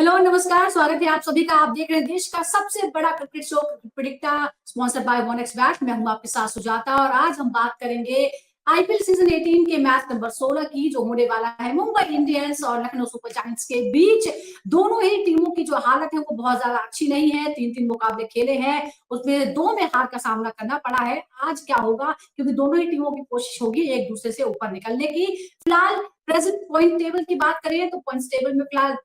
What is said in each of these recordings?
Hello नमस्कार, स्वागत है आप सभी का। आप देख रहे हैं देश का सबसे बड़ा cricket show cricket Predicta, sponsored by 1xBet। मैं हूं आपके साथ सुजाता और आज हम बात करेंगे आईपीएल सीजन 18 के मैच नंबर 16 की, जो होने वाला है मुंबई इंडियंस और लखनऊ सुपर जायंट्स के बीच। दोनों ही टीमों की जो हालत है वो बहुत ज्यादा अच्छी नहीं है। 3-3 मुकाबले खेले हैं, उसमें 2 में हार का सामना करना पड़ा है। आज क्या होगा, क्योंकि दोनों ही टीमों की कोशिश होगी एक दूसरे से ऊपर निकलने की। फिलहाल प्रेजेंट पॉइंट टेबल की बात करें तो पॉइंट टेबल में फिलहाल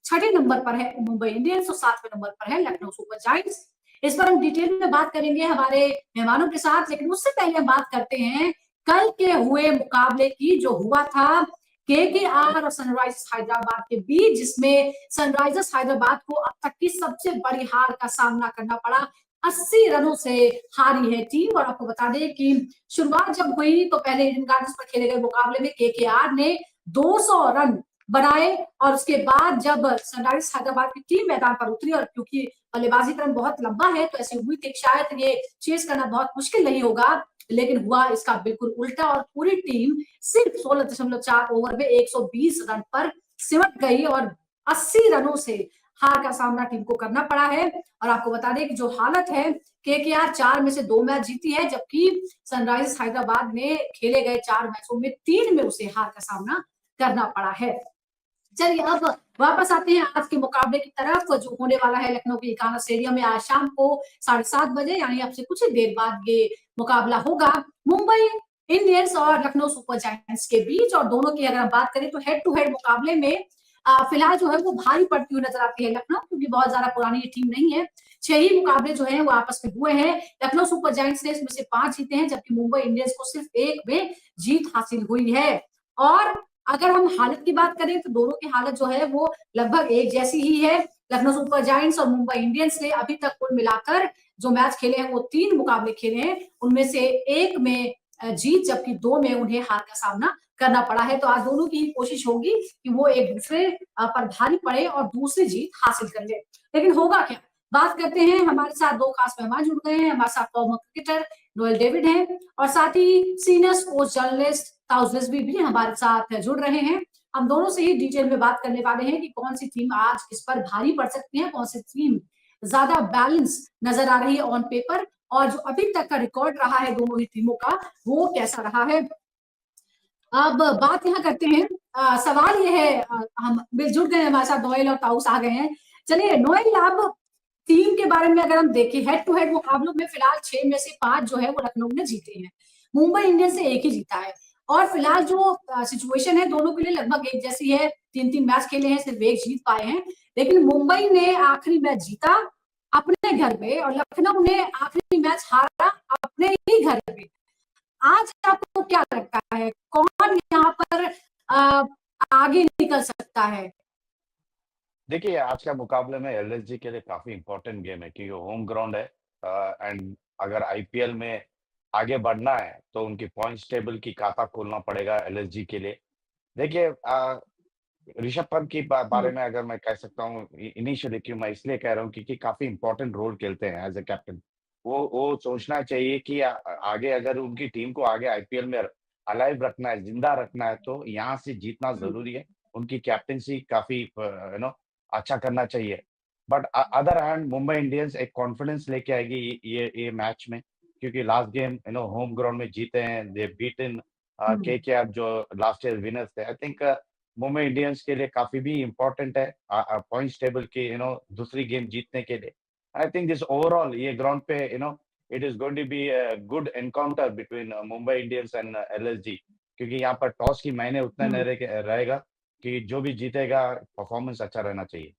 6ठे नंबर पर है मुंबई इंडियंस और 7वें नंबर पर है लखनऊ सुपर जायंट्स। इस पर हम डिटेल में बात करेंगे हमारे मेहमानों के साथ, लेकिन उससे पहले हम बात करते हैं कल के हुए मुकाबले की, जो हुआ था केकेआर और सनराइजर्स हैदराबाद के बीच, जिसमें सनराइजर्स हैदराबाद को अब तक की सबसे बड़ी हार का सामना करना पड़ा। 80 रनों से हारी है टीम। और आपको बता दें कि शुरुआत जब हुई तो पहले ईडन गार्डन्स पर खेले गए मुकाबले में केकेआर ने 200 रन बनाए और उसके बाद जब सनराइजर्स हैदराबाद की टीम मैदान पर उतरी, और क्योंकि बल्लेबाजी क्रम बहुत लंबा है तो ऐसी उम्मीद थी शायद ये चेस करना बहुत मुश्किल नहीं होगा, लेकिन हुआ इसका बिल्कुल उल्टा और पूरी टीम सिर्फ 16.4 ओवर में 120 रन पर सिमट गई और 80 रनों से हार का सामना टीम को करना पड़ा है। और आपको बता दें कि जो हालत है, केकेआर 4 में से 2 मैच जीती है, जबकि सनराइजर्स हैदराबाद ने खेले गए 4 मैचों में 3 में उसे हार का सामना करना पड़ा है। चलिए अब वापस आते हैं आज के मुकाबले की तरफ, जो होने वाला है लखनऊ के इकाना स्टेडियम में आज शाम को 7:30 बजे, यानी अब से कुछ ही देर बाद ये मुकाबला होगा मुंबई इंडियंस और लखनऊ सुपर जायंट्स के बीच। और दोनों की अगर हम बात करें तो हेड टू हेड मुकाबले में फिलहाल जो है वो भारी पड़ती हुई नजर आती है लखनऊ, क्योंकि बहुत ज्यादा पुरानी ये टीम नहीं है। 6 ही मुकाबले जो है वो आपस में हुए हैं। लखनऊ सुपर जायंट्स ने इसमें से 5 जीते हैं, जबकि मुंबई इंडियंस को सिर्फ 1 में जीत हासिल हुई है। और अगर हम हालत की बात करें तो दोनों की हालत जो है वो लगभग एक जैसी ही है। लखनऊ सुपर जायंट्स और मुंबई इंडियंस ने अभी तक कुल मिलाकर जो मैच खेले हैं वो 3 मुकाबले खेले हैं, उनमें से 1 में जीत, जबकि 2 में उन्हें हार का सामना करना पड़ा है। तो आज दोनों की कोशिश होगी कि वो एक दूसरे पर भारी पड़े और दूसरी जीत हासिल कर ले। लेकिन होगा क्या, बात करते हैं। हमारे साथ 2 खास मेहमान जुड़ गए हैं। हमारे साथ फॉर्मर क्रिकेटर नोएल डेविड हैं और साथ ही senior sports journalist Taus Rizvi भी हमारे साथ जुड़ रहे हैं। हम दोनों से ही डिटेल में बात करने वाले हैं कि कौन सी टीम आज किस पर भारी पड़ सकती है, कौन सी टीम ज्यादा बैलेंस नजर आ रही है ऑन पेपर, और जो अभी तक का रिकॉर्ड रहा है दोनों ही टीमों का वो कैसा रहा है। अब बात यहाँ करते हैं, सवाल ये है, हम जुड़ गए हमारे साथ नोएल और ताउस आ गए हैं। चलिए नोएल, अब टीम के बारे में अगर हम देखें, हेड टू हेड मुकाबलों में फिलहाल 6 में से 5 जो है वो लखनऊ ने जीते हैं, मुंबई इंडियंस से 1 ही जीता है। और फिलहाल जो सिचुएशन है दोनों के लिए लगभग एक जैसी है। 3-3 मैच खेले हैं, सिर्फ 1 जीत पाए हैं। लेकिन मुंबई ने आखिरी मैच जीता अपने घर पे और लखनऊ ने आखिरी मैच हारा अपने ही घर पे। आज आपको क्या लगता है कौन यहाँ पर आगे निकल सकता है? देखिए, आज का मुकाबले में एलएसजी के लिए काफी इंपॉर्टेंट गेम है, क्योंकि होम ग्राउंड है। एंड अगर आईपीएल में आगे बढ़ना है तो उनकी पॉइंट्स टेबल की खाता खोलना पड़ेगा एलएसजी के लिए। देखिए, ऋषभ पंत की बारे में अगर मैं कह सकता हूँ इनिशियली, क्यों मैं इसलिए कह रहा हूँ क्योंकि काफी इंपॉर्टेंट रोल खेलते हैं एज ए कैप्टन। वो सोचना चाहिए कि आगे अगर उनकी टीम को आगे आईपीएल में अलाइव रखना है, जिंदा रखना है, तो यहाँ से जीतना जरूरी है। उनकी कैप्टनसी काफी अच्छा करना चाहिए। But other hand Mumbai Indians एक कॉन्फिडेंस लेके आएगी ये मैच में, क्योंकि लास्ट गेम होम ग्राउंड में जीते हैं। दे बीटन केकेआर जो लास्ट ईयर विनर्स थे। आई थिंक मुंबई इंडियंस के लिए काफी भी इम्पोर्टेंट है पॉइंट्स टेबल की दूसरी गेम जीतने के लिए। आई थिंक दिस ओवरऑल ये ग्राउंड पे it is going to be a good encounter between Mumbai Indians and LSG, क्योंकि यहाँ पर टॉस की मायने उतना रहेगा कि जो भी जीतेगा परफॉर्मेंस अच्छा रहना चाहिए।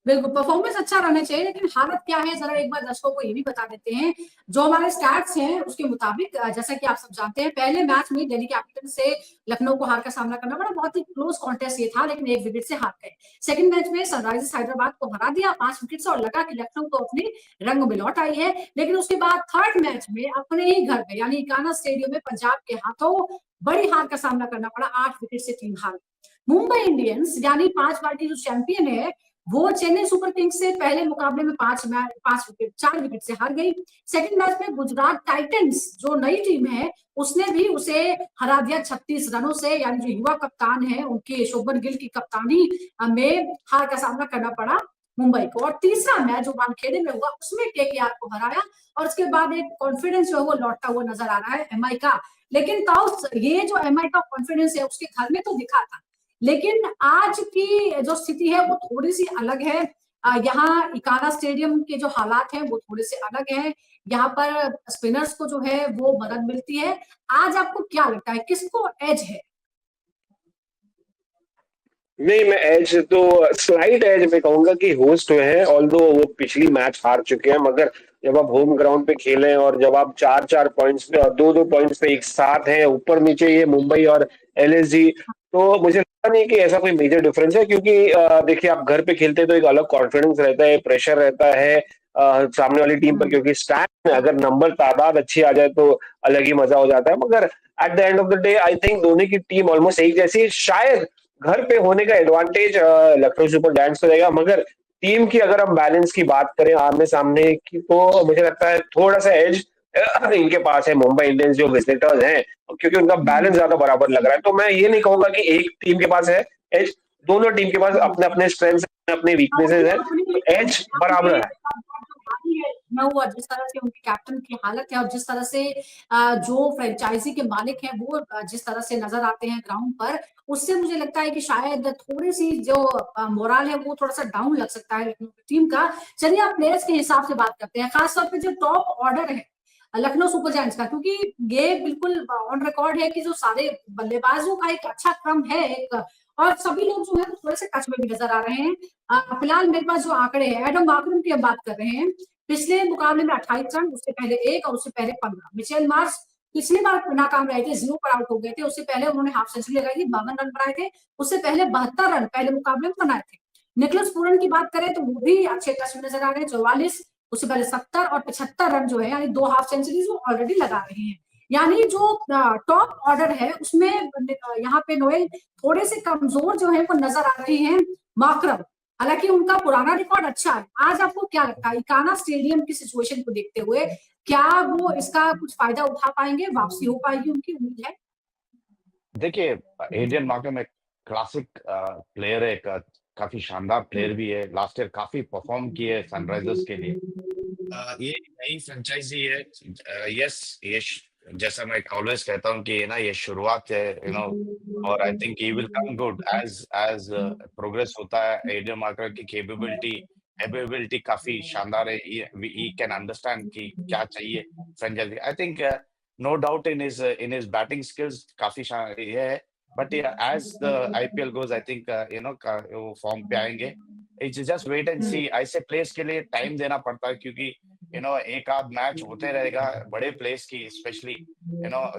बिल्कुल परफॉर्मेंस अच्छा रहना चाहिए, लेकिन हालत क्या है जरा एक बार दर्शकों को ये भी बता देते हैं। जो हमारे स्टैट्स हैं उसके मुताबिक, जैसा कि आप सब जानते हैं, पहले मैच में दिल्ली कैपिटल से लखनऊ को हार का सामना करना पड़ा। बहुत ही क्लोज कॉन्टेस्ट ये था, लेकिन 1 विकेट से हार गए। सेकंड मैच में सनराइजर्स हैदराबाद को हरा दिया 5 विकेट से, और लगा कि लखनऊ तो अपने रंग में लौट आई है। लेकिन उसके बाद थर्ड मैच में अपने ही घर में यानी इकाना स्टेडियम में पंजाब के हाथों बड़ी हार का सामना करना पड़ा। 8 विकेट से टीम हार। मुंबई इंडियंस यानी 5 बार की जो चैंपियन है वो चेन्नई सुपर किंग्स से पहले मुकाबले में 4 विकेट से हार गई। सेकंड मैच में गुजरात टाइटंस जो नई टीम है उसने भी उसे हरा दिया 36 रनों से, यानी जो युवा कप्तान है उनके शुभमन गिल की कप्तानी में हार का सामना करना पड़ा मुंबई को। और तीसरा मैच जो वानखेड़े में हुआ उसमें केकेआर को हराया और उसके बाद एक कॉन्फिडेंस जो है वो लौटता हुआ नजर आ रहा है एमआई का। लेकिन ताऊ ये जो एमआई का कॉन्फिडेंस है उसके घर में तो दिखा था, लेकिन आज की जो स्थिति है वो थोड़ी सी अलग है। यहाँ इकाना स्टेडियम के जो हालात हैं वो थोड़े से अलग हैं। यहाँ पर स्पिनर्स को जो है वो मदद मिलती है। आज आपको क्या लगता है किसको एज है? नहीं, मैं एज तो स्लाइट एज में कहूंगा कि होस्ट हुए हैं, ऑल्दो वो पिछली मैच हार चुके हैं, मगर जब आप होम ग्राउंड पे खेलें और जब आप 4-4 पॉइंट्स पे और 2-2 पॉइंट्स पे एक साथ हैं, ऊपर नीचे ये मुंबई और एलएसजी, तो मुझे लगता नहीं कि ऐसा कोई मेजर डिफरेंस है, क्योंकि देखिए आप घर पे खेलते हैं तो एक अलग कॉन्फिडेंस रहता है, प्रेशर रहता है सामने वाली टीम पर, क्योंकि स्टैट में अगर नंबर तादाद अच्छी आ जाए तो अलग ही मजा हो जाता है। मगर at the end of the day I think दोनों की टीम ऑलमोस्ट एक जैसी है। शायद घर पे होने का एडवांटेज लखनऊ सुपर जायंट्स को रहेगा, मगर टीम की अगर हम बैलेंस की बात करें आमने सामने की, तो मुझे लगता है थोड़ा सा एज इनके पास है, मुंबई इंडियंस जो विजिटर्स हैं, क्योंकि उनका बैलेंस ज्यादा बराबर लग रहा है। तो मैं ये नहीं कहूंगा कि एक टीम के पास है एज, दोनों टीम के पास अपने अपने स्ट्रेंथ्स, अपने वीकनेसेस है, तो एज बराबर है। मैं हुआ जिस तरह से उनके कैप्टन की हालत है और जिस तरह से जो फ्रेंचाइजी के मालिक हैं वो जिस तरह से नजर आते हैं ग्राउंड पर, उससे मुझे लगता है कि शायद थोड़ी सी जो मोरल है वो थोड़ा सा डाउन लग सकता है लखनऊ की टीम का। चलिए आप प्लेयर्स के हिसाब से बात करते हैं, खासतौर पर जो टॉप ऑर्डर है लखनऊ सुपर जायंट्स का, क्योंकि ये बिल्कुल ऑन रिकॉर्ड है कि जो सारे बल्लेबाजों का एक अच्छा क्रम है एक, और सभी लोग जो है थोड़े से टच में भी नजर आ रहे हैं। फिलहाल मेरे पास जो आंकड़े हैं एडम मार्करम की हम बात कर रहे हैं, पिछले मुकाबले में 28 रन, उससे पहले 1 और उससे पहले 15। मिचेल मार्श पिछली बार नाकाम रहे थे, 0 पर आउट हो गए थे, उससे पहले उन्होंने हाफ सेंचुरी लगाई थी, 52 रन बनाए थे, उससे पहले 72 रन पहले मुकाबले में बनाए थे। निकोलस पूरन की बात करें तो वो भी अच्छे टच में नजर आ रहे हैं, 44, उससे पहले 70 और 75 रन जो है यानी 2 हाफ सेंचुरीज वो ऑलरेडी लगा रहे हैं। यानी जो टॉप ऑर्डर है उसमें यहाँ पे नोएल थोड़े से कमजोर जो है वो नजर आ रहे हैं मार्करम, हालांकि उनका पुराना रिकॉर्ड अच्छा है। आज आपको क्या लगता है इकाना स्टेडियम की सिचुएशन को देखते हुए क्या वो इसका कुछ फायदा उठा पाएंगे, वापसी हो पाएगी, उनकी उम्मीद है? देखिए, एडरियन मार्करम एक क्लासिक प्लेयर है, काफी शानदार प्लेयर भी है, लास्ट ईयर काफी परफॉर्म किए है सनराइजर्स के लिए। ये नई फ्रेंचाइजी है, यस, जैसा मैं ऑलवेज कहता हूँ कि ना ये शुरुआत है, और I think he will come good as as progress होता है। एडरियन मार्करम की कैपेबिलिटी काफी शानदार है, ही कैन अंडरस्टैंड कि क्या चाहिए franchisee. I think no doubt in his batting skills काफी ये है, but as the IPL goes I think वो फॉर्म पे आएंगे। It's just wait and see. ऐसे प्लेयर्स के लिए टाइम देना पड़ता है, क्योंकि एक आध मैच होते रहेगा बड़े प्लेयर्स की, स्पेशली